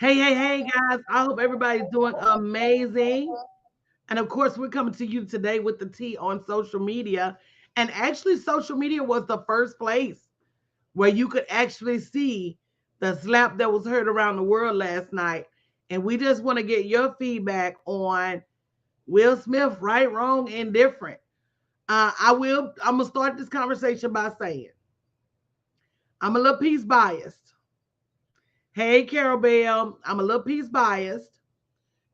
Hey, guys. I hope everybody's doing amazing. And of course, we're coming to you today with the tea on social media. And actually, social media was the first place where you could actually see the slap that was heard around the world last night. And we just want to get your feedback on Will Smith, right, wrong, indifferent. I'm going to start this conversation by saying I'm a little piece biased. Hey, Carol Bell, I'm a little piece biased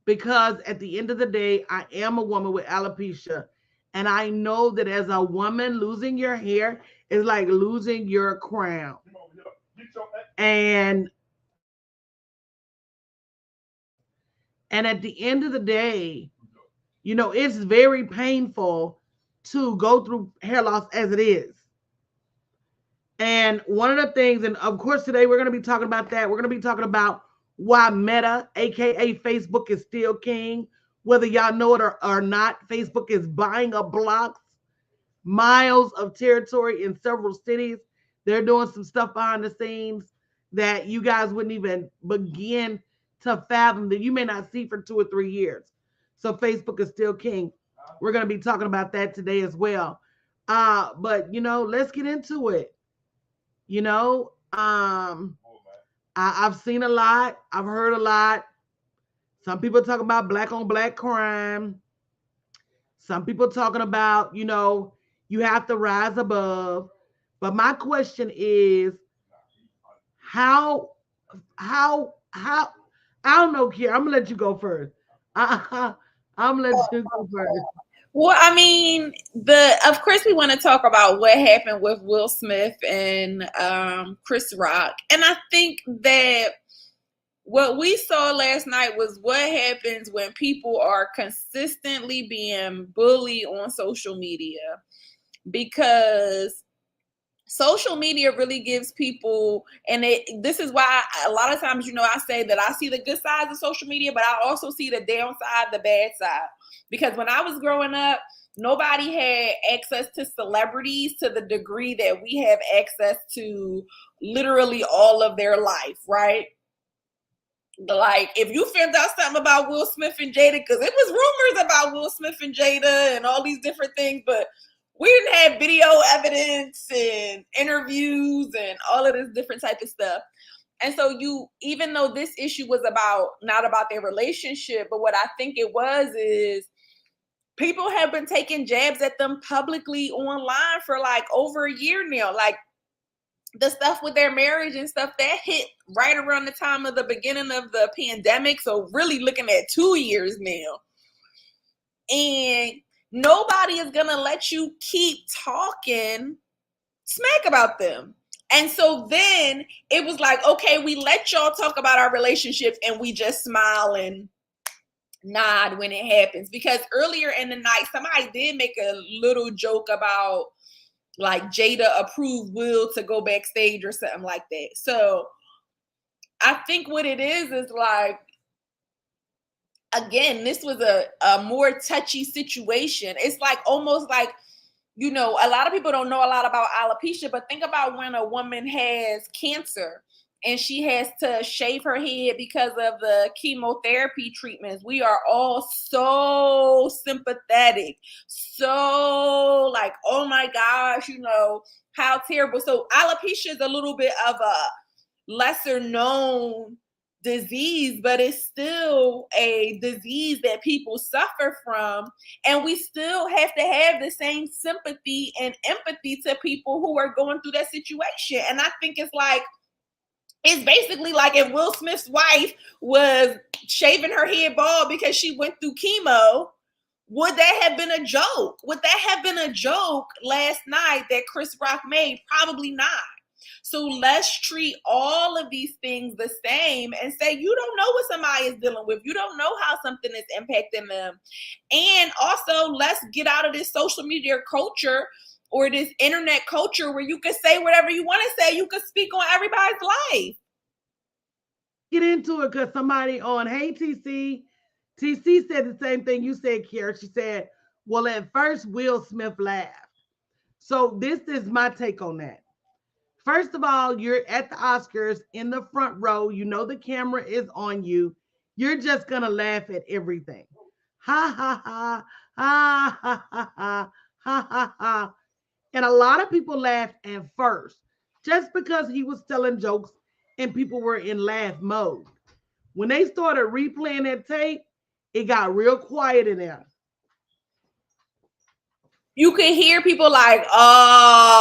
because at the end of the day, I am a woman with alopecia. And I know that as a woman, losing your hair is like losing your crown. And and at the end of the day, it's very painful to go through hair loss as it is. And one of the things, and of course, today we're going to be talking about that. We're going to be talking about why Meta, aka Facebook, is still king. Whether y'all know it or not, Facebook is buying up blocks, miles of territory in several cities. They're doing some stuff behind the scenes that you guys wouldn't even begin to fathom, that you may not see for 2 or 3 years. So Facebook is still king. We're going to be talking about that today as well. But let's get into it. You know, I've seen a lot. I've heard a lot. Some people talking about black on black crime. Some people talking about, you have to rise above. But my question is, how, how, I don't know, Kiera. I'm gonna let you go first. I'm gonna let you go first. Well, I mean, the of course we want to talk about what happened with Will Smith and Chris Rock, and I think that what we saw last night was what happens when people are consistently being bullied on social media, because social media really gives people, and this is why a lot of times, I say that I see the good sides of social media, but I also see the downside, the bad side. Because when I was growing up, nobody had access to celebrities to the degree that we have access to literally all of their life, right? Like, if you found out something about Will Smith and Jada, because it was rumors about Will Smith and Jada and all these different things, but we didn't have video evidence and interviews and all of this different type of stuff. And so even though this issue was not about their relationship, but what I think it was is people have been taking jabs at them publicly online for like over a year now. Like, the stuff with their marriage and stuff that hit right around the time of the beginning of the pandemic. So really looking at 2 years now. And nobody is going to let you keep talking smack about them. And so then it was like, okay, we let y'all talk about our relationship and we just smile and nod when it happens. Because earlier in the night, somebody did make a little joke about like Jada approved Will to go backstage or something like that. So I think what it is like, again, this was a more touchy situation. It's like almost like, a lot of people don't know a lot about alopecia, but think about when a woman has cancer and she has to shave her head because of the chemotherapy treatments. We are all so sympathetic. So like, oh my gosh, how terrible. So alopecia is a little bit of a lesser known disease, but it's still a disease that people suffer from. And we still have to have the same sympathy and empathy to people who are going through that situation. And I think it's basically like if Will Smith's wife was shaving her head bald because she went through chemo, would that have been a joke? Would that have been a joke last night that Chris Rock made? Probably not. So let's treat all of these things the same and say, you don't know what somebody is dealing with. You don't know how something is impacting them. And also, let's get out of this social media culture or this internet culture where you can say whatever you want to say. You can speak on everybody's life. Get into it because somebody on Hey TC said the same thing you said, Kiera. She said, well, at first Will Smith laughed. So this is my take on that. First of all, you're at the Oscars in the front row. You know the camera is on you. You're just gonna laugh at everything. Ha ha ha ha ha ha ha ha ha ha. And a lot of people laughed at first just because he was telling jokes and people were in laugh mode. When they started replaying that tape, it got real quiet in there. You could hear people like, oh.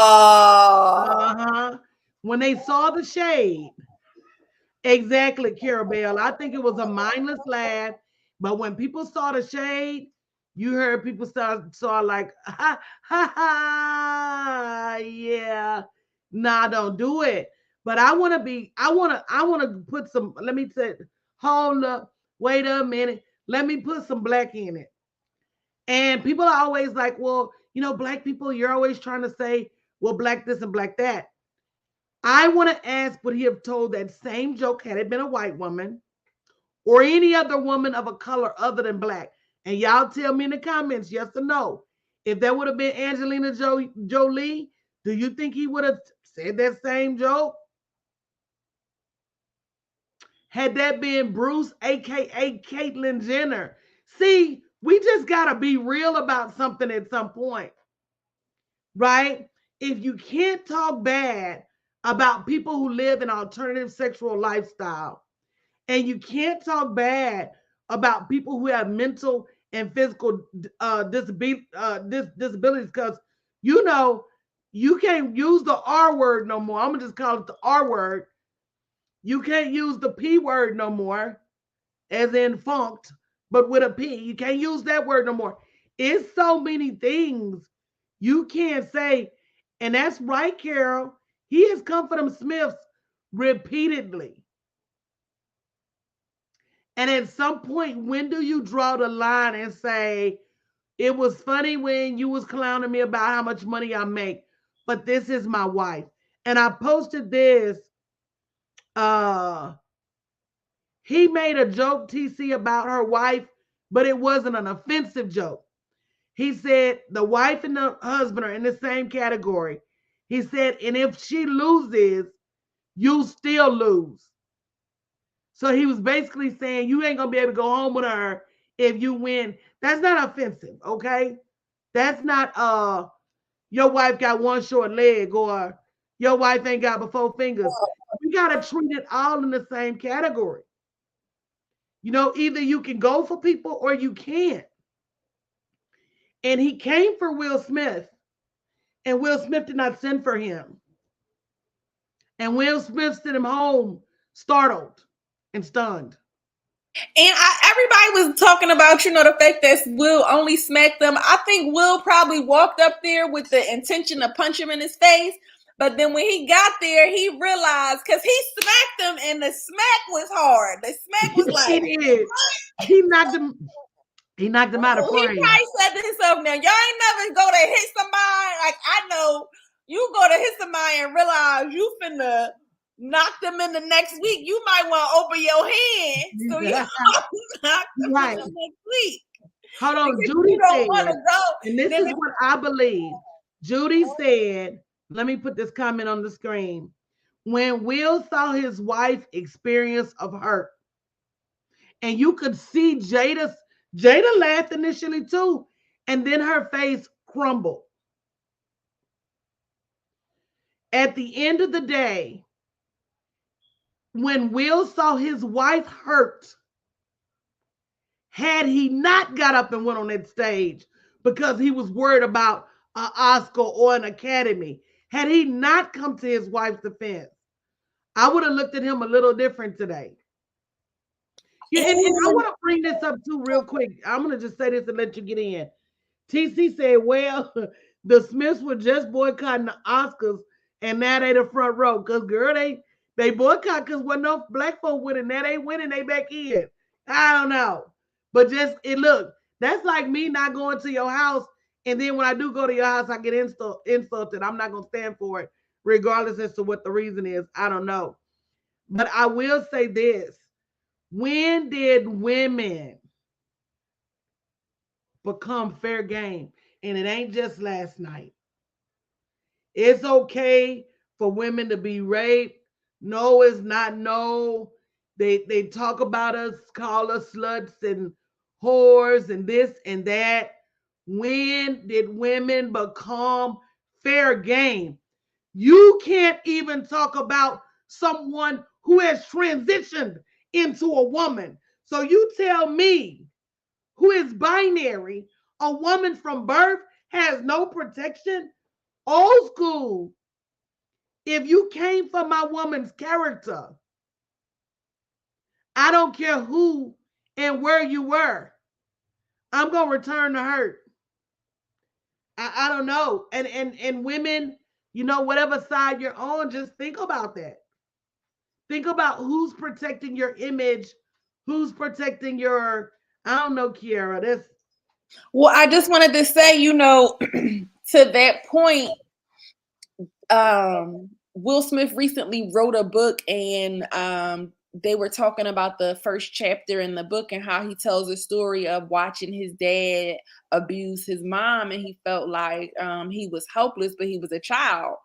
Uh-huh. When they saw the shade, exactly, Carabelle. I think it was a mindless laugh, but when people saw the shade, you heard people saw like, ha ha ha, yeah. Nah, don't do it. But I want to put some. Let me say, hold up, wait a minute. Let me put some black in it. And people are always like, well, black people, you're always trying to say, well, black this and black that. I want to ask, would he have told that same joke had it been a white woman or any other woman of a color other than black? And y'all tell me in the comments, yes or no. If that would have been Angelina Jolie, do you think he would have said that same joke? Had that been Bruce, aka Caitlyn Jenner? See, we just gotta be real about something at some point, right? If you can't talk bad about people who live an alternative sexual lifestyle, and you can't talk bad about people who have mental and physical disabilities, because you can't use the R word no more. I'm gonna just call it the R word. You can't use the P word no more, as in funked, but with a P. You can't use that word no more. It's so many things you can't say. And that's right, Carol. He has come for them Smiths repeatedly. And at some point, when do you draw the line and say, it was funny when you was clowning me about how much money I make, but this is my wife. And I posted this. Uh he made a joke, TC, about her wife, but it wasn't an offensive joke. He said the wife and the husband are in the same category. He said, and if she loses, you still lose. So he was basically saying you ain't gonna be able to go home with her if you win. That's not offensive, okay? That's not your wife got one short leg or your wife ain't got but four fingers. You gotta treat it all in the same category. Either you can go for people or you can't. And he came for Will Smith, and Will Smith did not send for him. And Will Smith sent him home startled and stunned. And everybody was talking about, the fact that Will only smacked them. I think Will probably walked up there with the intention to punch him in his face. But then when he got there, he realized, because he smacked him and the smack was hard. The smack was like... He did. He knocked him out of frame. He probably said to himself, now, y'all ain't never go to hit somebody. Like, I know you go to hit somebody and realize you finna knock them in the next week. You might want to open your hand so you knock them in the next week. Hold on, Judy said, and this is what I believe. Judy said, let me put this comment on the screen. When Will saw his wife experience of hurt, and you could see Jada laughed initially too, and then her face crumbled. At the end of the day, when Will saw his wife hurt, had he not got up and went on that stage because he was worried about an Oscar or an Academy, had he not come to his wife's defense, I would have looked at him a little different today. Yeah, and I want to bring this up too real quick. I'm going to just say this and let you get in. TC said, well, the Smiths were just boycotting the Oscars, and now they the front row. Because, girl, they boycott because wasn't no black folk winning. Now they winning, they back in. I don't know. But look, that's like me not going to your house, and then when I do go to your house, I get insulted. I'm not going to stand for it, regardless as to what the reason is. I don't know. But I will say this. When did women become fair game? And it ain't just last night. It's okay for women to be raped. No is not no. They talk about us, call us sluts and whores and this and that. When did women become fair game? You can't even talk about someone who has transitioned into a woman. So you tell me, who is binary, a woman from birth has no protection? Old school. If you came from my woman's character, I don't care who and where you were, I'm gonna return the hurt. I don't know. And women, whatever side you're on, just think about that. Think about who's protecting your image, who's protecting your, I don't know, Kiara. This. Well, I just wanted to say, to that point, Will Smith recently wrote a book, and they were talking about the first chapter in the book and how he tells a story of watching his dad abuse his mom, and he felt like he was helpless, but he was a child.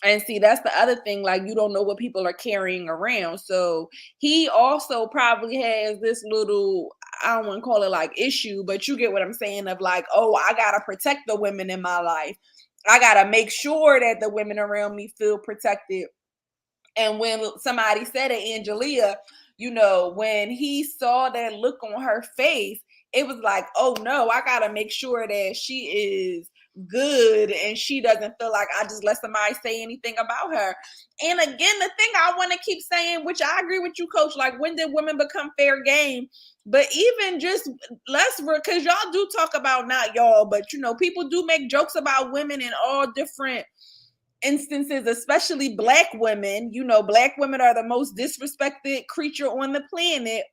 And see, that's the other thing, like, you don't know what people are carrying around. So he also probably has this little, I don't want to call it like issue, but you get what I'm saying, of like, oh, I got to protect the women in my life. I got to make sure that the women around me feel protected. And when somebody said it, Angelia, when he saw that look on her face, it was like, oh no, I got to make sure that she is good and she doesn't feel like I just let somebody say anything about her. And again, the thing I want to keep saying, which I agree with you, Coach, like, when did women become fair game? But even just because y'all do talk about, not y'all, but people do make jokes about women in all different instances, especially Black women. Black women are the most disrespected creature on the planet.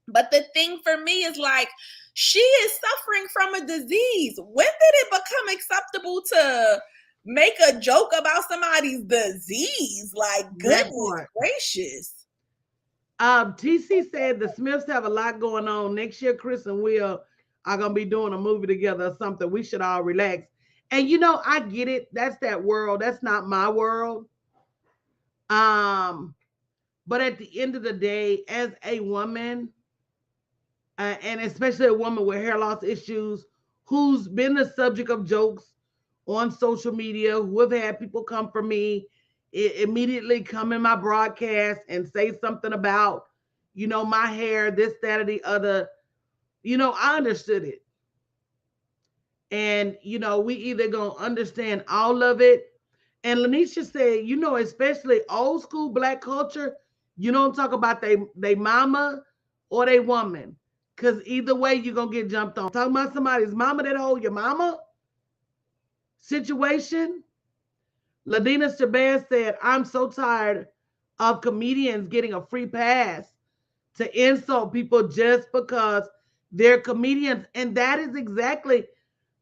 But the thing for me is, like, she is suffering from a disease. When did it become acceptable to make a joke about somebody's disease? Like, goodness gracious. TC said the Smiths have a lot going on. Next year, Chris and Will are going to be doing a movie together or something. We should all relax. And I get it. That's that world. That's not my world. But at the end of the day, as a woman, and especially a woman with hair loss issues, who's been the subject of jokes on social media, who have had people come for me, immediately come in my broadcast and say something about, my hair, this, that, or the other. I understood it. And, we either gonna understand all of it. And Lanisha said, especially old school Black culture, you don't talk about they mama or they woman. Because either way, you're going to get jumped on. Talking about somebody's mama that hold your mama situation. Ladina Shabazz said, I'm so tired of comedians getting a free pass to insult people just because they're comedians. And that is exactly,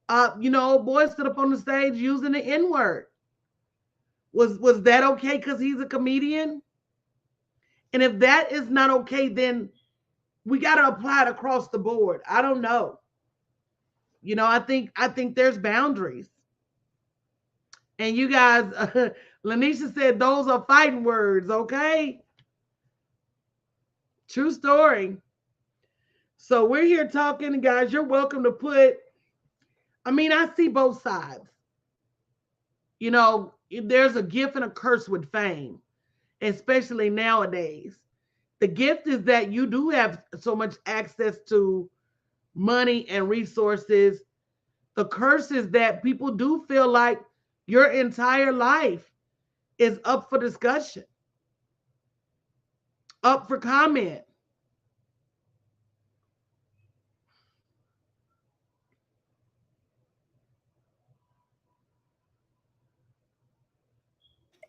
boy stood up on the stage using the N-word. Was that okay because he's a comedian? And if that is not okay, then we got to apply it across the board. I don't know. I think there's boundaries. And you guys, Lanisha said those are fighting words, okay? True story. So we're here talking, guys. You're welcome to put, I see both sides. There's a gift and a curse with fame, especially nowadays. The gift is that you do have so much access to money and resources. The curse is that people do feel like your entire life is up for discussion, up for comment.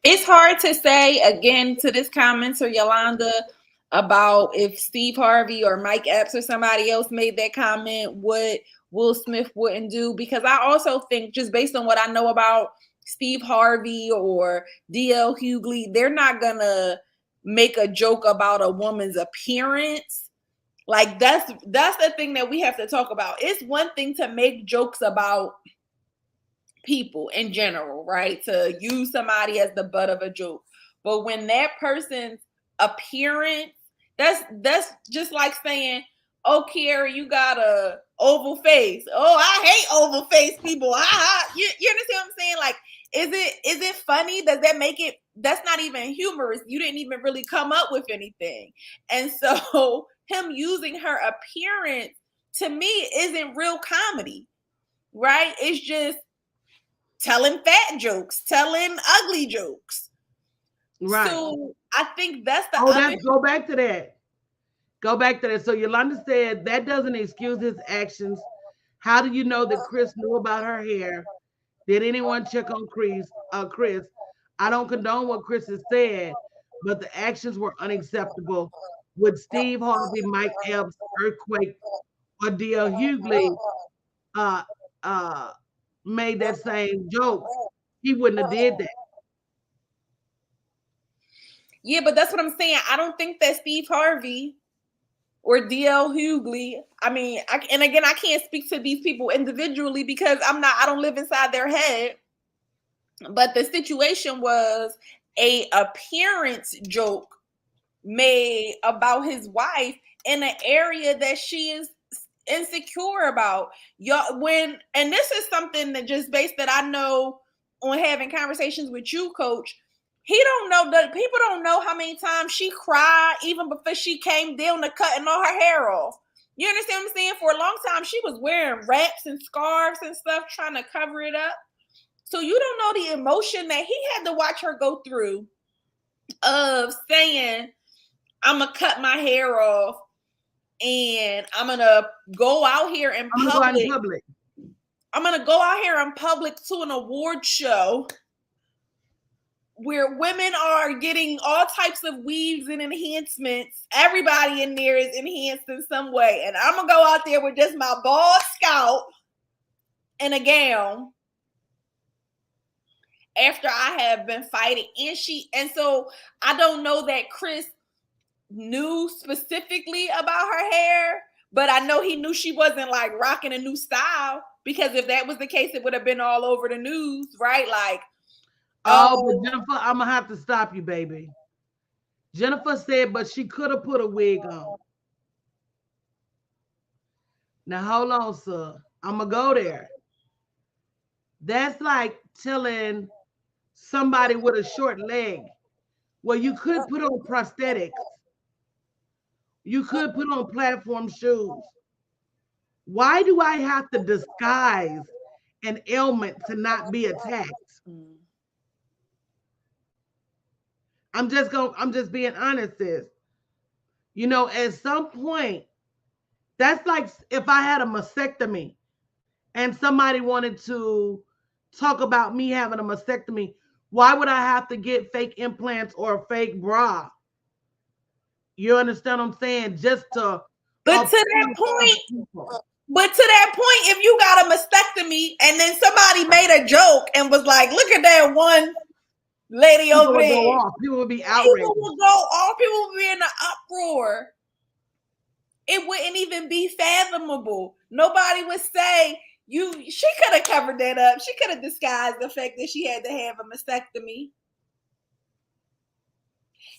It's hard to say, again, to this commenter, Yolanda, about if Steve Harvey or Mike Epps or somebody else made that comment, what Will Smith wouldn't do. Because I also think, just based on what I know about Steve Harvey or DL Hughley, they're not going to make a joke about a woman's appearance. Like, that's the thing that we have to talk about. It's one thing to make jokes about people in general, right? To use somebody as the butt of a joke. But when that person's appearance, that's just like saying, "Oh, Kiara, you got a oval face. Oh, I hate oval face people. You understand what I'm saying? Like, is it funny? Does that make it? That's not even humorous. You didn't even really come up with anything. And so him using her appearance to me isn't real comedy, right? It's just telling fat jokes, telling ugly jokes. Right. So I think that's the go back to that. Go back to that. So Yolanda said that doesn't excuse his actions. How do you know that Chris knew about her hair? Did anyone check on Chris? Chris, I don't condone what Chris has said, but the actions were unacceptable. Would Steve Harvey, Mike Epps, Earthquake, or D.L. Hughley uh, uh, made that same joke, he wouldn't have did that. Yeah, but that's what I'm saying. I don't think that Steve Harvey or D.L. Hughley, I mean, and again, I can't speak to these people individually because I don't live inside their head. But the situation was a appearance joke made about his wife in an area that she is insecure about. And this is something that just based that I know on having conversations with you, Coach. He don't know that people don't know how many times she cried even before she came down to cutting all her hair off. You understand what I'm saying? For a long time, she was wearing wraps and scarves and stuff trying to cover it up. So you don't know the emotion that he had to watch her go through of saying, I'm going to cut my hair off and I'm going to go out here in public. I'm going to go out here in public to an award show where women are getting all types of weaves and enhancements. Everybody in there is enhanced in some way. And I'm going to go out there with just my bald scalp and a gown after I have been fighting. And so I don't know that Chris knew specifically about her hair, but I know he knew she wasn't like rocking a new style, because if that was the case, it would have been all over the news, right? Like, but Jennifer, I'm gonna have to stop you, baby. Jennifer said, but she could have put a wig on. Now hold on, sir. I'm gonna go there. That's like telling somebody with a short leg, well, you could put on prosthetics. You could put on platform shoes. Why do I have to disguise an ailment to not be attacked? I'm just being honest, sis. You know, at some point, that's like if I had a mastectomy and somebody wanted to talk about me having a mastectomy, why would I have to get fake implants or a fake bra? You understand what I'm saying? Just to But to that point, if you got a mastectomy and then somebody made a joke and was like, look at that one lady over there. People would be outraged. People would go off. People would be in an uproar. It wouldn't even be fathomable. Nobody would say, she could have covered that up. She could have disguised the fact that she had to have a mastectomy.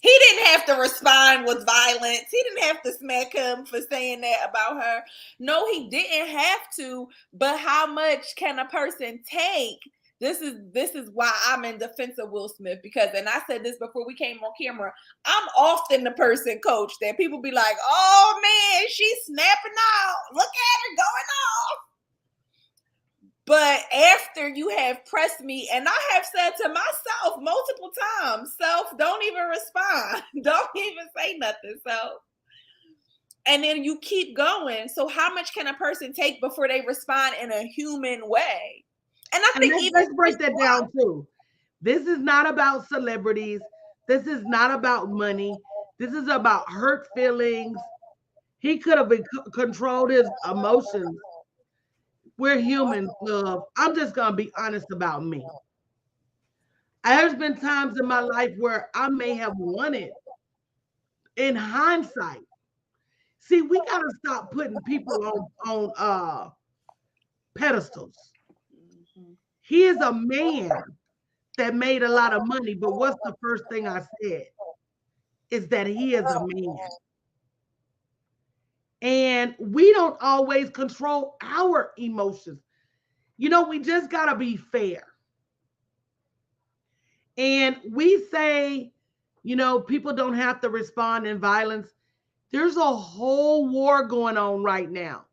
He didn't have to respond with violence. He didn't have to smack him for saying that about her. No, he didn't have to. But how much can a person take? This is why I'm in defense of Will Smith, because, and I said this before we came on camera, I'm often the person, Coach, that people be like, oh man, she's snapping out. Look at her going off. But after you have pressed me, and I have said to myself multiple times, self, don't even respond. Don't even say nothing, self. And then you keep going. So how much can a person take before they respond in a human way? And I think let's break that down too. This is not about celebrities. This is not about money. This is about hurt feelings. He could have controlled his emotions. We're humans, love. I'm just gonna be honest about me. There's been times in my life where I may have wanted, in hindsight. See, we gotta stop putting people on pedestals. He is a man that made a lot of money. But what's the first thing I said? Is that he is a man. And we don't always control our emotions. You know, we just got to be fair. And we say, you know, people don't have to respond in violence. There's a whole war going on right now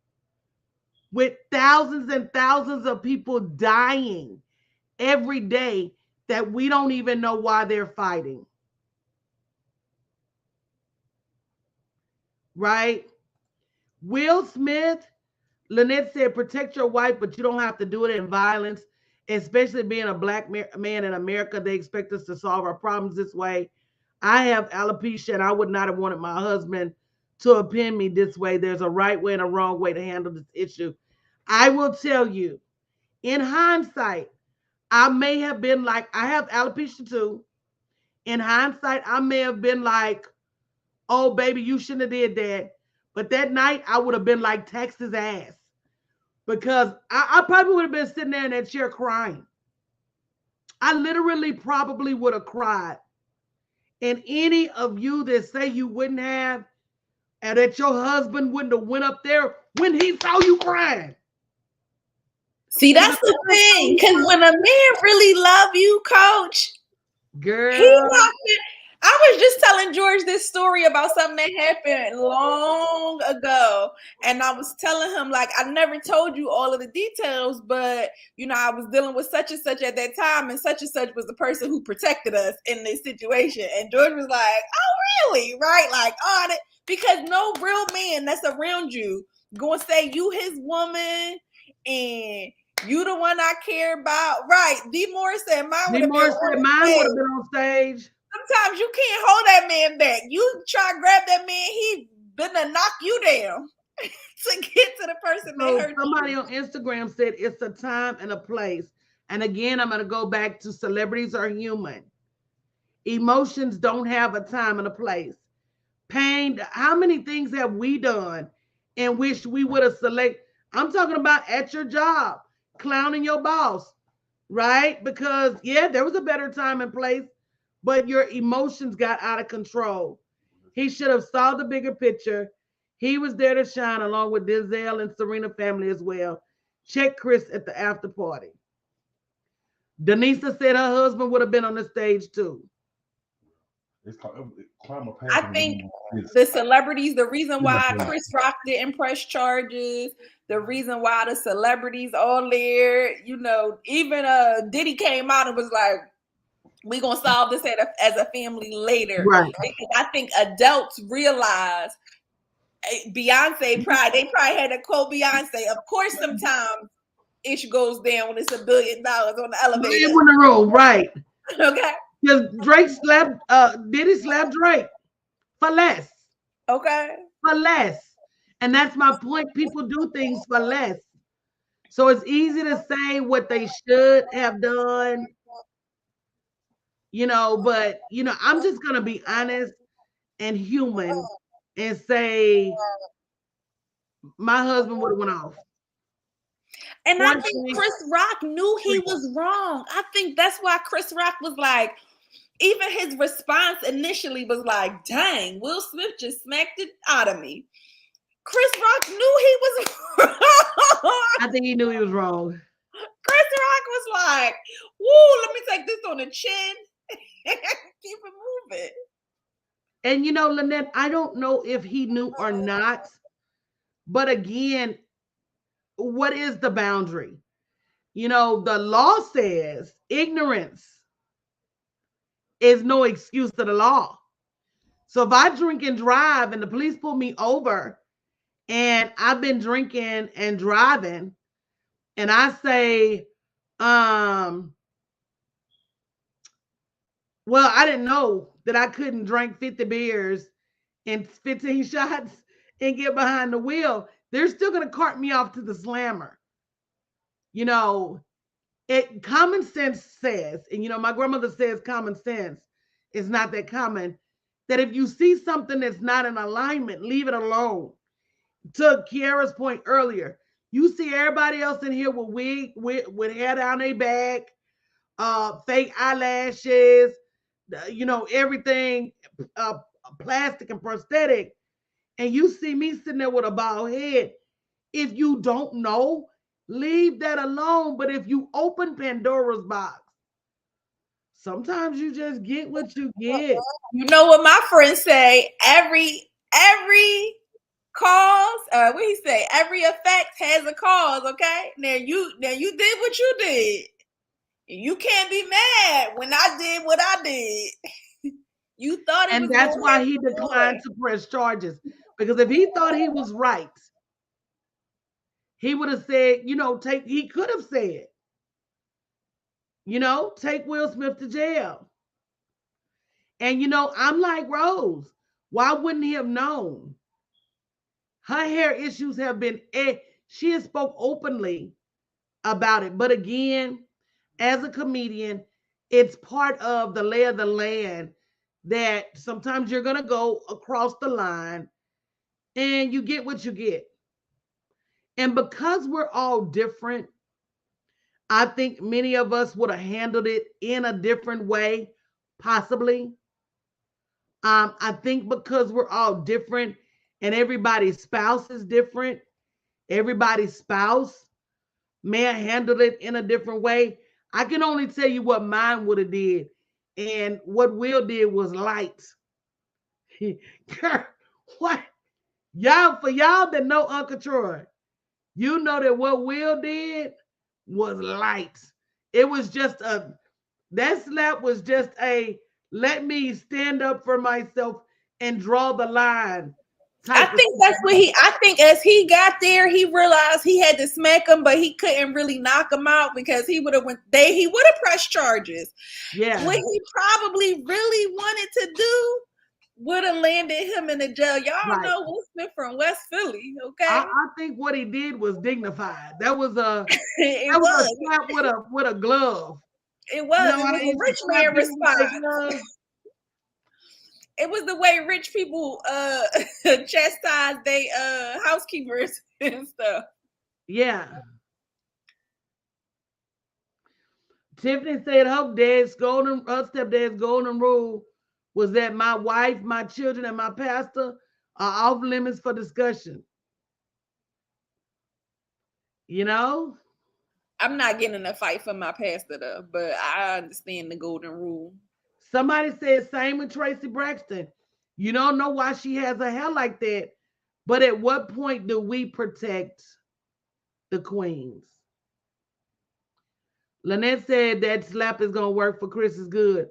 with thousands and thousands of people dying every day that we don't even know why they're fighting. Right? Will Smith, Lynette said, protect your wife, but you don't have to do it in violence, especially being a black man in America. They expect us to solve our problems this way. I have alopecia, and I would not have wanted my husband to append me this way. There's a right way and a wrong way to handle this issue. I will tell you, in hindsight, I may have been like, I have alopecia too. In hindsight, I may have been like, oh, baby, you shouldn't have did that. But that night, I would have been like, text his ass. Because I probably would have been sitting there in that chair crying. I literally probably would have cried. And any of you that say you wouldn't have, and that your husband wouldn't have went up there when he saw you crying. See, that's the thing. Because when a man really love you, coach, girl, he not. I was just telling George this story about something that happened long ago. And I was telling him, like, I never told you all of the details, but, you know, I was dealing with such and such at that time, and such was the person who protected us in this situation. And George was like, oh, really? Right? Like, oh, because no real man that's around you going to say you his woman and you the one I care about. Right. D. Morris said mine would have been on stage. Sometimes you can't hold that man back. You try to grab that man, he better knock you down to get to the person that hurt you. Somebody on Instagram said it's a time and a place. And again, I'm going to go back to celebrities are human. Emotions don't have a time and a place. Pain, how many things have we done and wish we would have selected? I'm talking about at your job, clowning your boss, right? Because, yeah, there was a better time and place, but your emotions got out of control. He should have saw the bigger picture. He was there to shine along with Denzel and Serena family as well. Check Chris at the after party. Denisa said her husband would have been on the stage too. I think the celebrities, the reason why Chris Rock didn't press charges, the reason why the celebrities all there, you know, even Diddy came out and was like, we're going to solve this as a family later. Right. Because I think adults realize Beyonce they probably had to quote Beyonce. Of course, sometimes ish goes down when it's $1 billion on the elevator. In the room, right. Okay. Because Drake slapped, Diddy slapped Drake for less. Okay. For less. And that's my point. People do things for less. So it's easy to say what they should have done. You know, but, you know, I'm just going to be honest and human and say my husband would have went off. And I think Chris Rock knew he was wrong. I think that's why Chris Rock was like, even his response initially was like, dang, Will Smith just smacked it out of me. Chris Rock knew he was wrong. I think he knew he was wrong. Chris Rock was like, woo, let me take this on the chin. Keep it moving. And you know, Lynette, I don't know if he knew or not, but again, what is the boundary? You know, the law says ignorance is no excuse to the law. So if I drink and drive and the police pull me over and I've been drinking and driving and I say, well, I didn't know that I couldn't drink 50 beers and 15 shots and get behind the wheel, they're still going to cart me off to the slammer. You know, common sense says, and you know, my grandmother says common sense is not that common, that if you see something that's not in alignment, leave it alone. To Kiara's point earlier, You see everybody else in here with wig, with hair down their back, fake eyelashes, everything, uh, plastic and prosthetic, and you see me sitting there with a bald head. If you don't know, leave that alone. But if you open Pandora's box, sometimes you just get what you get. You know what my friends say? Every cause, what he say? Every effect has a cause. Okay, now you did what you did. You can't be mad when I did what I did. You thought it And was that's going why to he declined to press charges. Because if he thought he was right, he would have said, he could have said, take Will Smith to jail. And I'm like Rose. Why wouldn't he have known? Her hair issues have been, she has spoke openly about it. But again, as a comedian, it's part of the lay of the land that sometimes you're going to go across the line and you get what you get. And because we're all different, I think many of us would have handled it in a different way, possibly. I think because we're all different and everybody's spouse is different, everybody's spouse may have handled it in a different way. I can only tell you what mine would have did. And what Will did was light. Girl, what? For y'all that know Uncle Troy, you know that what Will did was light. It was just that slap was just a let me stand up for myself and draw the line I type of think that's what I think as he got there, he realized he had to smack him, but he couldn't really knock him out because he would have pressed charges. Yeah. What he probably really wanted to do would have landed him in the jail. Y'all Right. know Will Smith from West Philly, okay? I think what he did was dignified. That was a It was. slap with a glove. It was. It I was a used to rich slap man people with their response. gloves. It was the way rich people chastise they housekeepers and stuff. Yeah. Tiffany said her stepdad's golden rule was that my wife, my children, and my pastor are off limits for discussion. You know? I'm not getting in a fight for my pastor though, but I understand the golden rule. Somebody said same with Tracy Braxton. You don't know why she has a hair like that, but at what point do we protect the queens? Lynette said that slap is gonna work for Chris is good.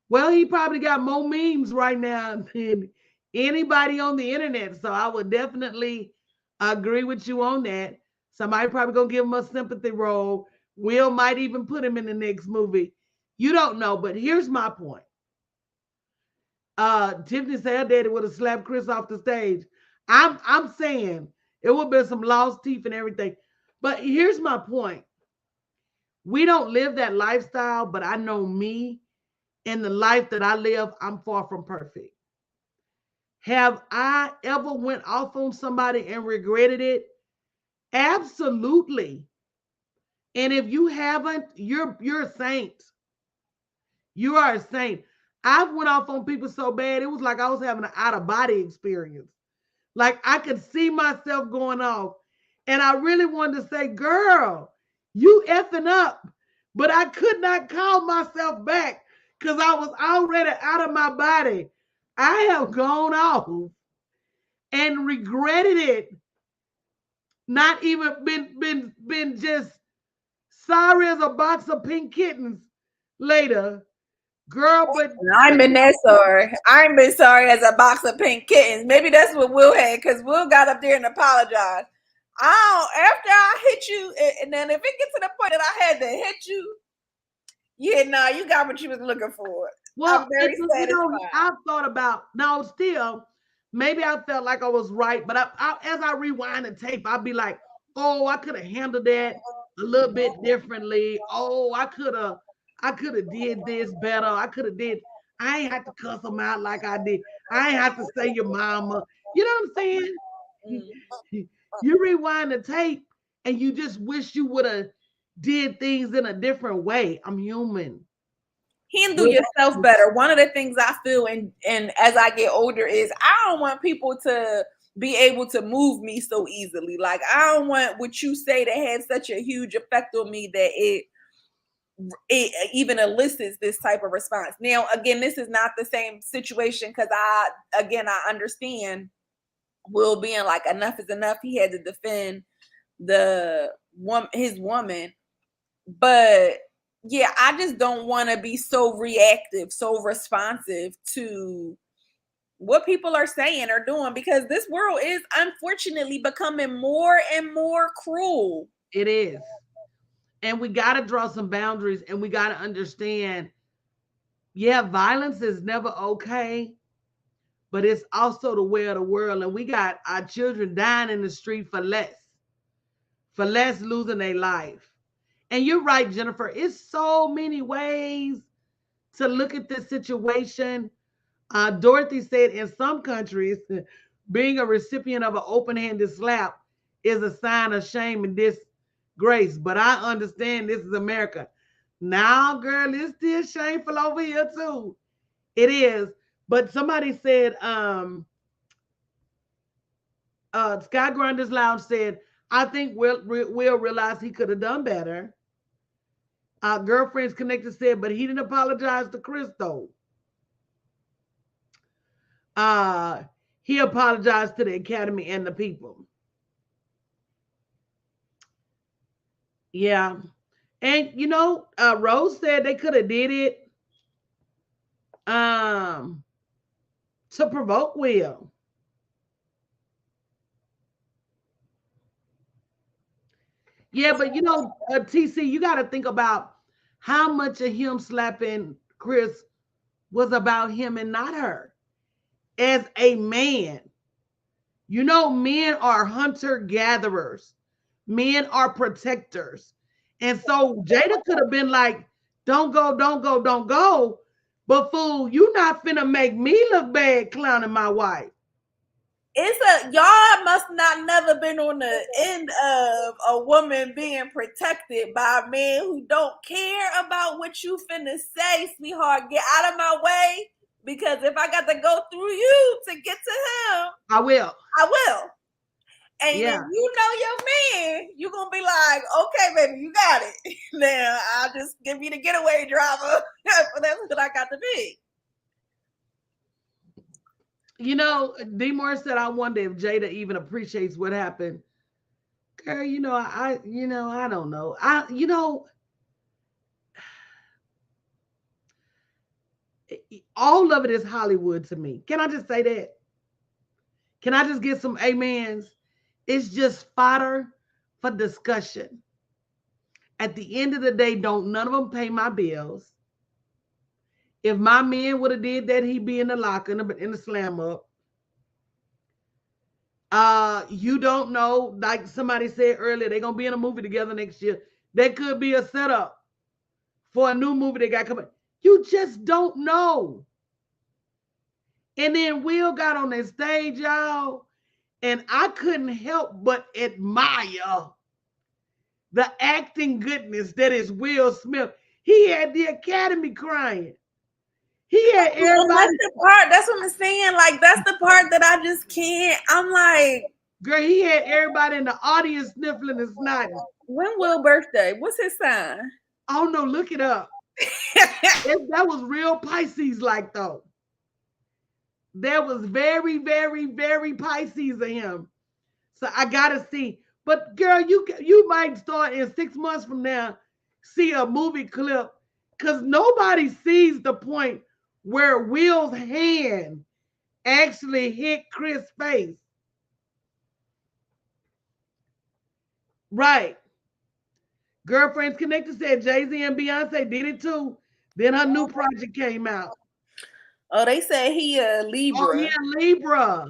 Well, he probably got more memes right now than anybody on the internet. So I would definitely agree with you on that. Somebody probably gonna give him a sympathy role. Will might even put him in the next movie. You don't know, but here's my point. Tiffany said her daddy would have slapped Chris off the stage. I'm saying it would have been some lost teeth and everything. But here's my point. We don't live that lifestyle, but I know me in the life that I live, I'm far from perfect. Have I ever went off on somebody and regretted it? Absolutely. And if you haven't, you're a saint. You are a saint. I've went off on people so bad, it was like I was having an out of body experience. Like I could see myself going off. And I really wanted to say, girl, you effing up. But I could not call myself back because I was already out of my body. I have gone off and regretted it. Not even been just sorry as a box of pink kittens later. Girl, but I've been that sorry. I've been sorry as a box of pink kittens. Maybe that's what Will had, because Will got up there and apologized. After I hit you, and then if it gets to the point that I had to hit you, yeah, no, you got what you was looking for. well, I'm very satisfied. I've thought about now still, maybe I felt like I was right, but as I rewind the tape, I'd be like, oh, I could have handled that a little bit differently. Oh, I could have did this better. I ain't have to cuss them out like I did. I ain't have to say your mama. You know what I'm saying? Mm. You rewind the tape and you just wish you would have did things in a different way. I'm human. Handle yourself better. One of the things I feel, and as I get older, is I don't want people to be able to move me so easily. Like, I don't want what you say to have such a huge effect on me that it even elicits this type of response. Now, again, this is not the same situation, because I understand Will being like, enough is enough. He had to defend his woman, but yeah, I just don't want to be so reactive, so responsive to what people are saying or doing, because this world is unfortunately becoming more and more cruel. It is. And we got to draw some boundaries, and we got to understand, yeah, violence is never okay, but it's also the way of the world. And we got our children dying in the street for less losing their life. And you're right, Jennifer. It's so many ways to look at this situation. Dorothy said in some countries, being a recipient of an open-handed slap is a sign of shame and disgrace. But I understand this is America. Now, girl, it's still shameful over here too. It is. But somebody said, Sky Grinders Lounge said, I think Will realized he could have done better. Girlfriends Connected said, but he didn't apologize to Chris though. He apologized to the Academy and the people. Yeah. And Rose said they could have did it to provoke Will. Yeah, but TC, you got to think about how much of him slapping Chris was about him and not her. As a man, men are hunter-gatherers. Men are protectors. And so Jada could have been like, don't go, don't go, don't go. But fool, you not finna make me look bad clowning my wife. Y'all must not never been on the end of a woman being protected by a man who don't care about what you finna say, sweetheart. Get out of my way, because if I got to go through you to get to him, I will. And yeah. If you know your man, you're gonna be like, okay, baby, you got it. Now I'll just give you the getaway driver. That's what I got to be. D. Moore said, I wonder if Jada even appreciates what happened. Girl, I don't know. All of it is Hollywood to me. Can I just say that? Can I just get some amens? It's just fodder for discussion. At the end of the day, don't none of them pay my bills. If my man would have did that, he'd be in the locker, in the slam up. You don't know, like somebody said earlier, they're going to be in a movie together next year. That could be a setup for a new movie they got coming. You just don't know. And then Will got on that stage, y'all, and I couldn't help but admire the acting goodness that is Will Smith. He had the Academy crying. He had everybody. That's the part. That's what I'm saying. Like, that's the part that I just can't. I'm like, girl, he had everybody in the audience sniffling and snotting. When Will's birthday? What's his sign? Oh no, look it up. That was real Pisces like though. That was very, very, very Pisces of him. So I gotta see. But girl, you might start in 6 months from now, see a movie clip, because nobody sees the point where Will's hand actually hit Chris' face. Right. Girlfriends Connected said Jay-Z and Beyonce did it too. Then her new project came out. Oh, they said he a Libra. Oh, yeah, Libra.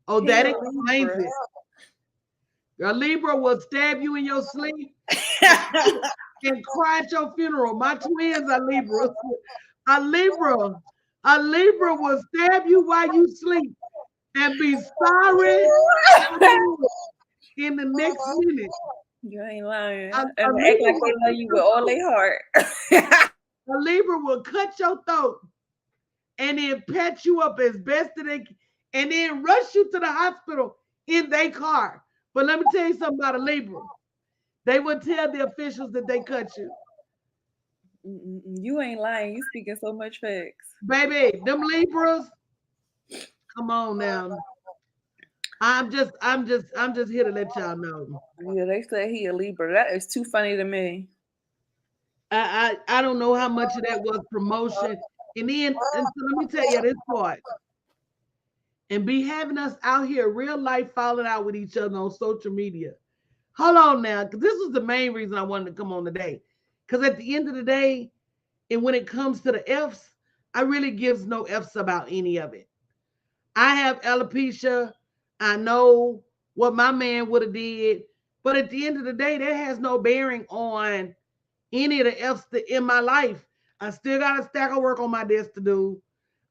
Oh, that explains it. Your Libra will stab you in your sleep and cry at your funeral. My twins are Libra. A Libra will stab you while you sleep and be sorry in the next minute. You ain't lying. A, And a they act Libra like will they love cut you with your all throat. their heart. A Libra will cut your throat and then patch you up as best that they can, and then rush you to the hospital in their car. But let me tell you something about a Libra. They will tell the officials that they cut you. You ain't lying. You speaking so much facts. Baby, them Libras, come on now. I'm just here to let y'all know. Yeah, they say he a Libra. That is too funny to me. I don't know how much of that was promotion. And so let me tell you this part. And be having us out here real life falling out with each other on social media. Hold on now, because this was the main reason I wanted to come on today. Because at the end of the day, and when it comes to the F's, I really gives no F's about any of it. I have alopecia. I know what my man would have did, but at the end of the day, that has no bearing on any of the F's that in my life. I still got a stack of work on my desk to do.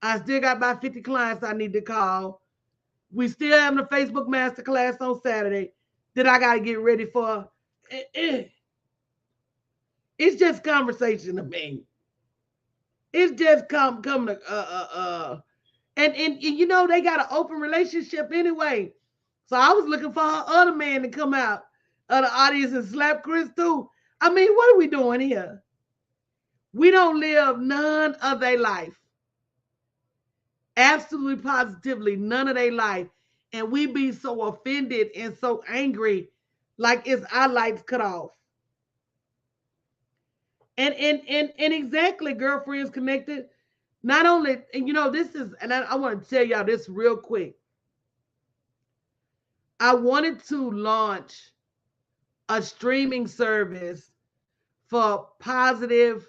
I still got about 50 clients I need to call. We still having a Facebook masterclass on Saturday that I got to get ready for. It's just conversation to me. It's just coming and you know they got an open relationship anyway. So I was looking for her other man to come out of the audience and slap Chris too. I mean, what are we doing here? We don't live none of their life. Absolutely positively none of their life. And we be so offended and so angry, like it's our lights cut off. And exactly, girlfriends connected. Not only, and you know, this is, and I want to tell y'all this real quick. I wanted to launch a streaming service for positive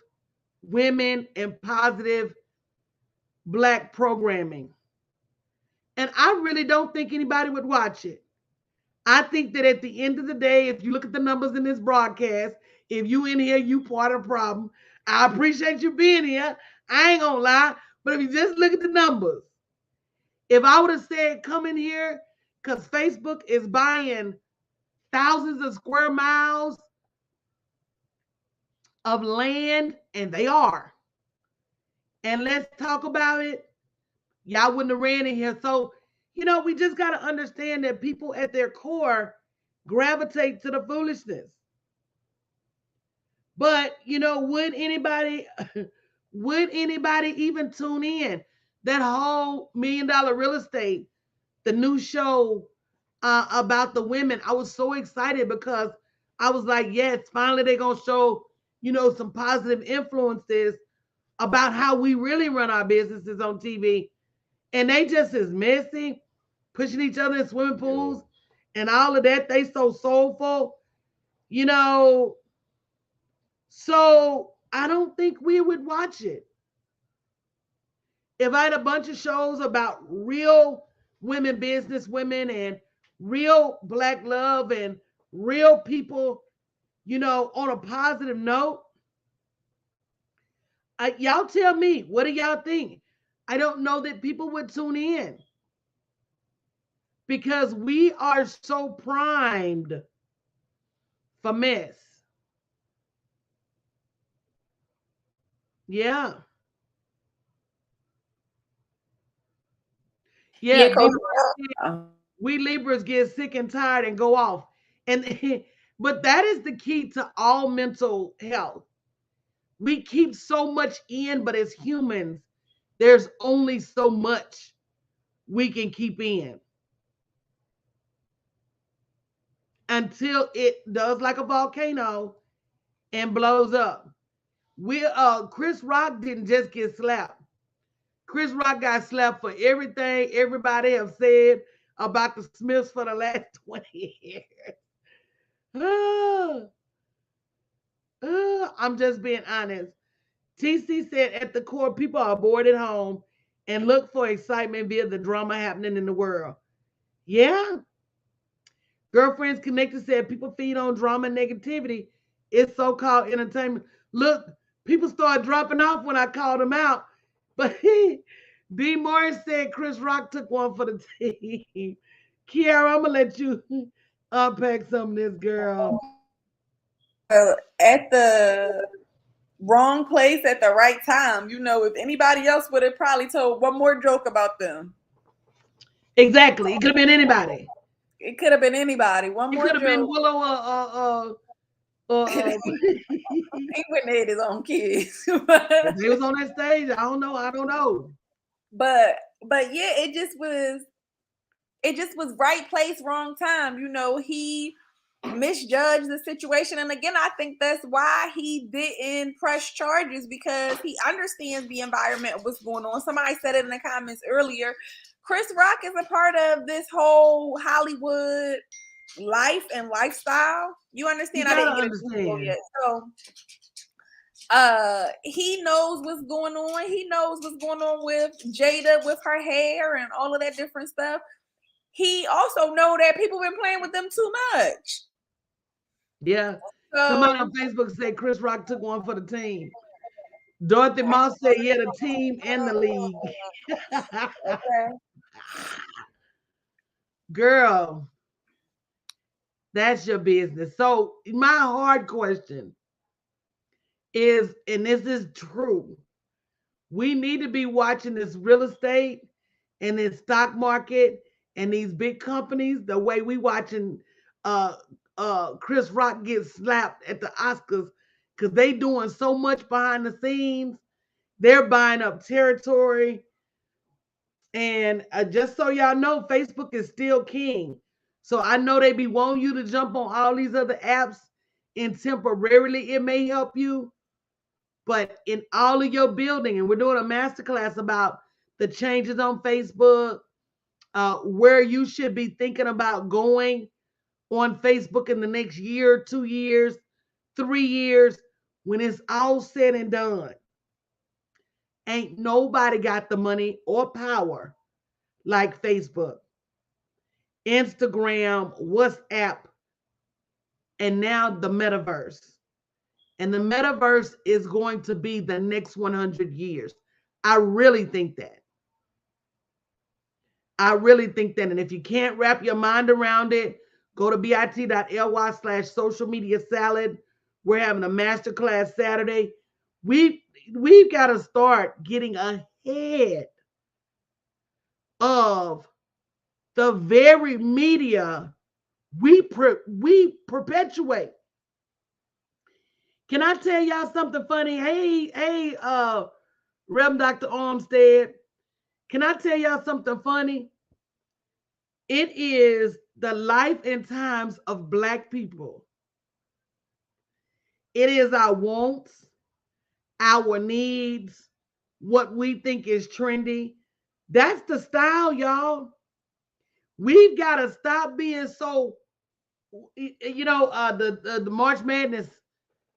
women and positive Black programming. And I really don't think anybody would watch it. I think that at the end of the day, if you look at the numbers in this broadcast, if you in here, you part of the problem. I appreciate you being here. I ain't gonna lie. But if you just look at the numbers, if I would have said come in here, because Facebook is buying thousands of square miles of land, and they are. And let's talk about it. Y'all wouldn't have ran in here. So, you know, we just got to understand that people at their core gravitate to the foolishness. But, you know, would anybody would anybody even tune in? That whole $1 million real estate, the new show about the women. I was so excited because I was like, yes, finally they're gonna show, you know, some positive influences about how we really run our businesses on TV. And they just is messy, pushing each other in swimming pools and all of that. They so soulful, you know. So I don't think we would watch it. If I had a bunch of shows about real women business women and real Black love and real people, you know, on a positive note, y'all tell me, what do y'all think? I don't know that people would tune in because we are so primed for mess. Yeah. Yeah, Yeah. Coach. We Libras get sick and tired and go off. And but that is the key to all mental health. We keep so much in, but as humans, there's only so much we can keep in until it does like a volcano and blows up. We Chris Rock didn't just get slapped. Chris Rock got slapped for everything everybody have said about the Smiths for the last 20 years. I'm just being honest. TC said at the core, people are bored at home and look for excitement via the drama happening in the world. Yeah. Girlfriends Connected said people feed on drama and negativity. It's so called entertainment. Look, people started dropping off when I called them out. But B. Morris said Chris Rock took one for the team. Kiara, I'm going to let you unpack some of this, girl. at the wrong place at the right time. You know, if anybody else would have probably told one more joke about them. Exactly. It could have been anybody. It could have been anybody. One It more could have been joke. Willow He wouldn't have had his own kids. if he was on that stage. I don't know. I don't know. but yeah, it just was right place, wrong time. You know, he misjudged the situation. And again, I think that's why he didn't press charges, because he understands the environment, what's going on. Somebody said it in the comments earlier. Chris Rock is a part of this whole Hollywood life and lifestyle. You understand? I didn't get a video yet. So he knows what's going on. He knows what's going on with Jada, with her hair and all of that different stuff. He also know that people been playing with them too much. Yeah. So, somebody on Facebook said Chris Rock took one for the team. Dorothy Moss said, yeah, the team and the league. Okay. Girl, that's your business. So my hard question is, and this is true, we need to be watching this real estate and this stock market and these big companies the way we watching Chris Rock get slapped at the Oscars, because they doing so much behind the scenes. They're buying up territory. And just so y'all know, Facebook is still king. So I know they be wanting you to jump on all these other apps, and temporarily it may help you. But in all of your building, and we're doing a masterclass about the changes on Facebook, where you should be thinking about going on Facebook in the next year, 2 years, 3 years, when it's all said and done. Ain't nobody got the money or power like Facebook, Instagram, WhatsApp, and now the metaverse. And the metaverse is going to be the next 100 years. I really think that. I really think that. And if you can't wrap your mind around it, go to bit.ly/social media salad. We're having a masterclass Saturday. We've got to start getting ahead of the very media we perpetuate. Can I tell y'all something funny? Hey, Rev. Dr. Armstead. Can I tell y'all something funny? It is the life and times of Black people. It is our wants, our needs, what we think is trendy. That's the style, y'all. We've got to stop being so, the March Madness,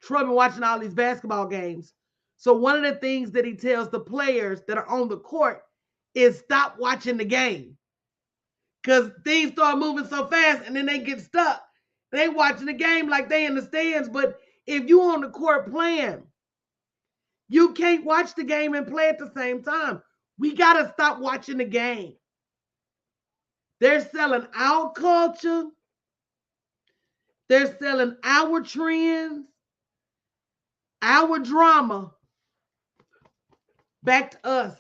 Troy been watching all these basketball games. So one of the things that he tells the players that are on the court is stop watching the game, because things start moving so fast and then they get stuck. They watching the game like they in the stands, but if you on the court playing, you can't watch the game and play at the same time. We got to stop watching the game. They're selling our culture. They're selling our trends, our drama back to us.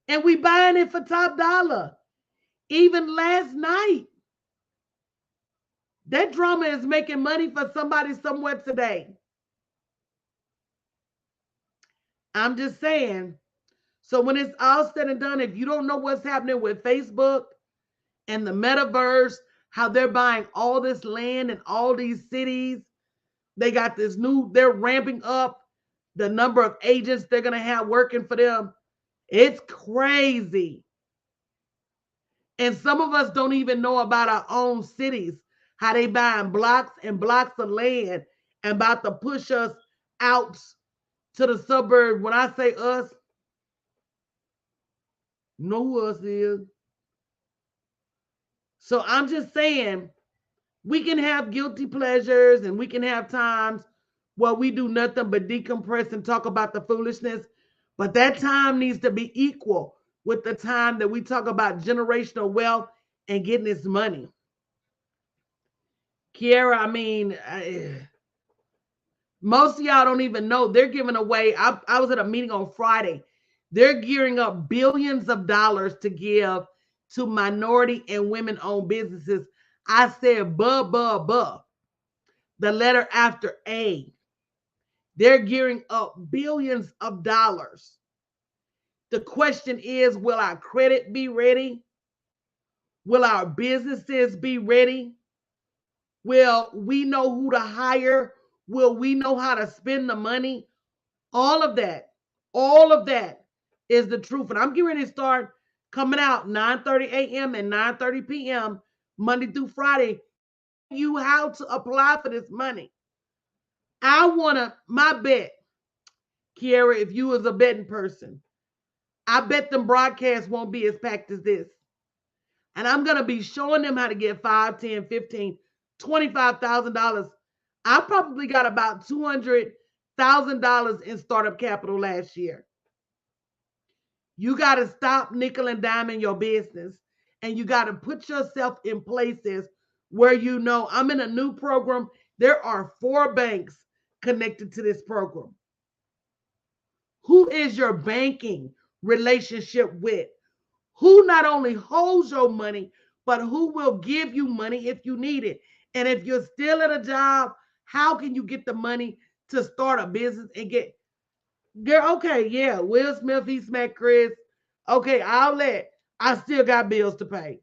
And we buying it for top dollar. Even last night, that drama is making money for somebody somewhere today. I'm just saying. So when it's all said and done, if you don't know what's happening with Facebook and the metaverse, how they're buying all this land in all these cities, they got this they're ramping up the number of agents they're going to have working for them. It's crazy. And some of us don't even know about our own cities, how they buying blocks and blocks of land and about to push us out to the suburb. When I say us, know who us is. So I'm just saying, we can have guilty pleasures and we can have times where we do nothing but decompress and talk about the foolishness. But that time needs to be equal with the time that we talk about generational wealth and getting this money. Kiara, I mean, Most of y'all don't even know they're giving away. I was at a meeting on Friday. They're gearing up billions of dollars to give to minority and women owned businesses. I said, buh. The letter after A. They're gearing up billions of dollars. The question is, will our credit be ready? Will our businesses be ready? Will we know who to hire? Will we know how to spend the money? All of that is the truth. And I'm getting ready to start coming out 9:30 a.m. and 9:30 p.m. Monday through Friday. You how to apply for this money. My bet, Kiara, if you was a betting person, I bet them broadcasts won't be as packed as this. And I'm going to be showing them how to get 5, 10, 15, $25,000. I probably got about $200,000 in startup capital last year. You got to stop nickel and diming your business, and you got to put yourself in places where you know I'm in a new program. There are 4 banks connected to this program. Who is your banking relationship with? Who not only holds your money, but who will give you money if you need it? And if you're still at a job, how can you get the money to start a business and get, girl, okay, yeah, Will Smith, he smacked Chris. Okay, I still got bills to pay.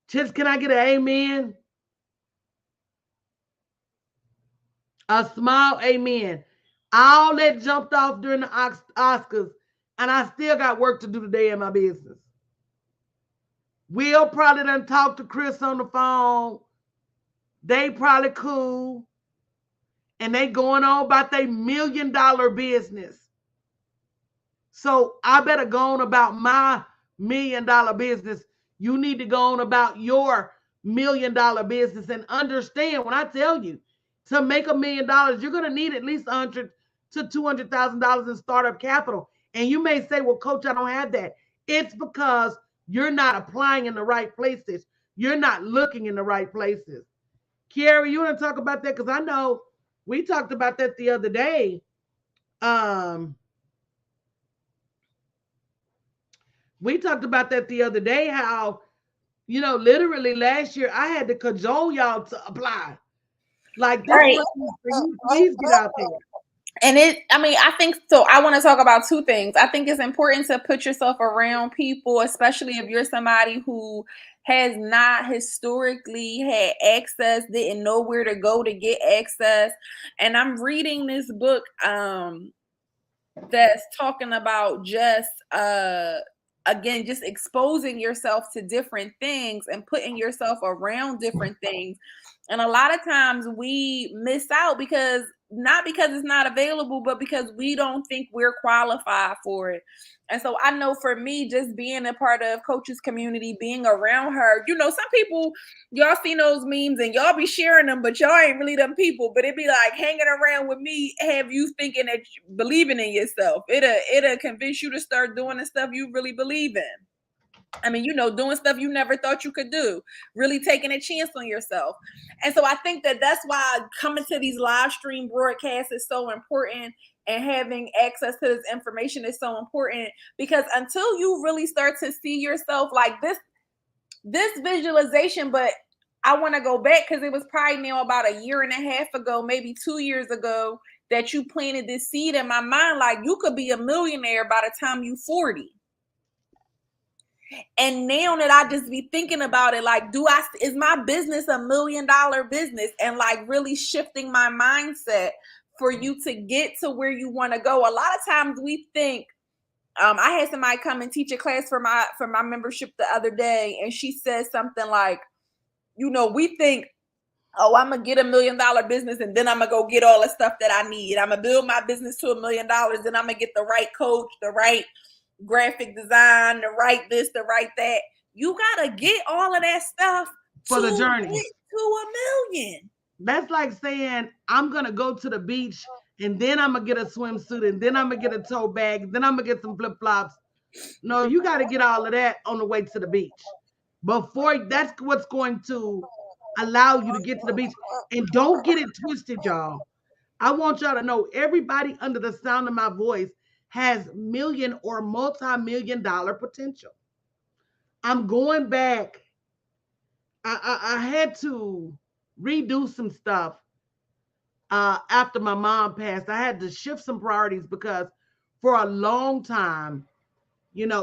Just can I get an amen? A small amen. All that jumped off during the Oscars, and I still got work to do today in my business. Will probably done talk to Chris on the phone. They probably cool. And they going on about their $1 million business. So I better go on about my $1 million business. You need to go on about your $1 million business and understand when I tell you to make $1 million, you're going to need at least $100,000 to $200,000 in startup capital. And you may say, well, coach, I don't have that. It's because you're not applying in the right places. You're not looking in the right places. Kiara, you want to talk about that? Because I know we talked about that the other day. We talked about that the other day, how, literally last year I had to cajole y'all to apply. Like, this Right. money for you, please get out there. And I think so. I want to talk about 2 things. I think it's important to put yourself around people, especially if you're somebody who has not historically had access, didn't know where to go to get access. And I'm reading this book that's talking about just again, just exposing yourself to different things and putting yourself around different things. And a lot of times we miss out because it's not available, but because we don't think we're qualified for it. And so I know for me, just being a part of Coach's community, being around her, some people, y'all see those memes and y'all be sharing them, but y'all ain't really them people. But it be like hanging around with me, have you thinking that believing in yourself. It'll convince you to start doing the stuff you really believe in. I mean, doing stuff you never thought you could do, really taking a chance on yourself. And so I think that's why coming to these live stream broadcasts is so important, and having access to this information is so important, because until you really start to see yourself like this visualization, but I want to go back because it was probably now about 1.5 years ago, maybe 2 years ago, that you planted this seed in my mind. Like, you could be a millionaire by the time you're 40. And now that I just be thinking about it, like, is my business $1 million business? And like really shifting my mindset for you to get to where you want to go. A lot of times we think, I had somebody come and teach a class for my membership the other day, and she said something like, we think, oh, I'm gonna get $1 million business, and then I'm gonna go get all the stuff that I need. I'm gonna build my business to $1 million, then I'm gonna get the right coach, the right graphic design, the right this, the right that. You gotta get all of that stuff for the journey to $1 million. That's like saying, I'm gonna go to the beach, and then I'm gonna get a swimsuit, and then I'm gonna get a tote bag, and then I'm gonna get some flip-flops. No, you got to get all of that on the way to the beach. That's what's going to allow you to get to the beach. And don't get it twisted, y'all. I want y'all to know everybody under the sound of my voice has million or multi-million dollar potential. I'm going back. I had to redo some stuff after my mom passed. I had to shift some priorities because for a long time,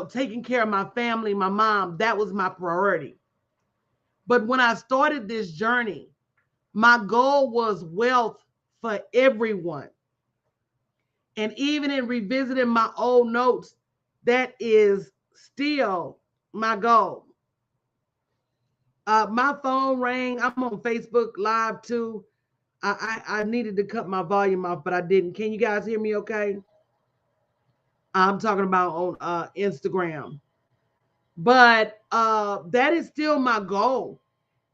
taking care of my family, my mom, that was my priority. But when I started this journey, my goal was wealth for everyone. And even in revisiting my old notes, that is still my goal. My phone rang. I'm on Facebook Live too. I needed to cut my volume off, but I didn't. Can you guys hear me okay? I'm talking about on Instagram. But that is still my goal.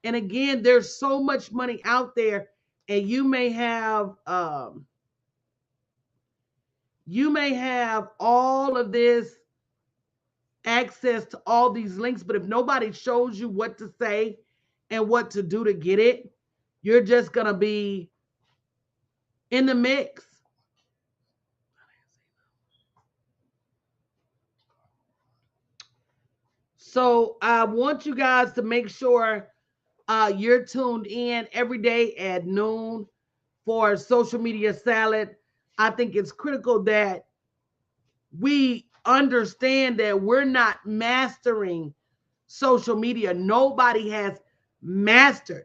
And again, there's so much money out there, and you may have all of this access to all these links, but if nobody shows you what to say and what to do to get it, you're just gonna be in the mix. So I want you guys to make sure you're tuned in every day at noon for Social Media Salad. I think it's critical that we understand that we're not mastering social media. Nobody has mastered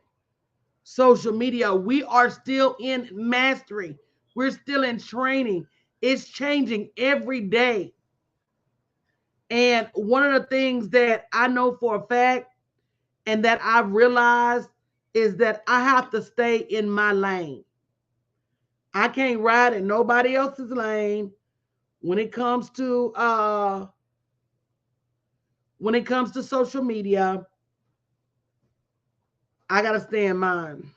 social media. We are still in mastery. We're still in training. It's changing every day. And one of the things that I know for a fact and that I've realized is that I have to stay in my lane. I can't ride in nobody else's lane when it comes to social media. I gotta stay in mine.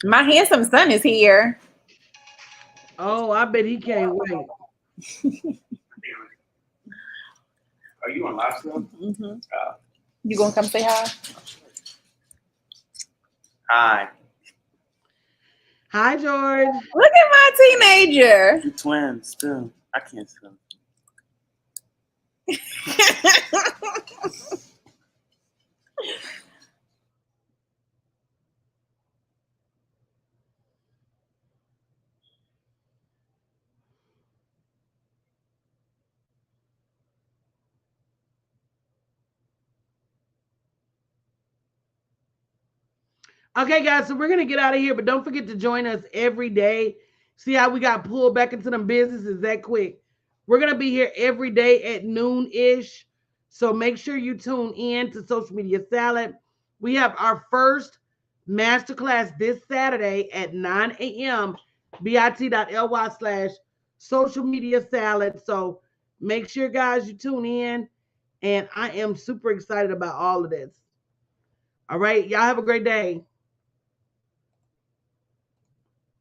My handsome son is here. Oh, I bet he can't wait. Are you on live still? Mm-hmm. You gonna come say hi? Hi. Hi, George. Look at my teenager. You twins still. I can't still. Okay, guys, so we're gonna get out of here, but don't forget to join us every day. See how we got pulled back into them businesses that quick. We're gonna be here every day at noon-ish. So make sure you tune in to Social Media Salad. We have our first masterclass this Saturday at 9 a.m. bit.ly/social media salad. So make sure, guys, you tune in. And I am super excited about all of this. All right, y'all have a great day.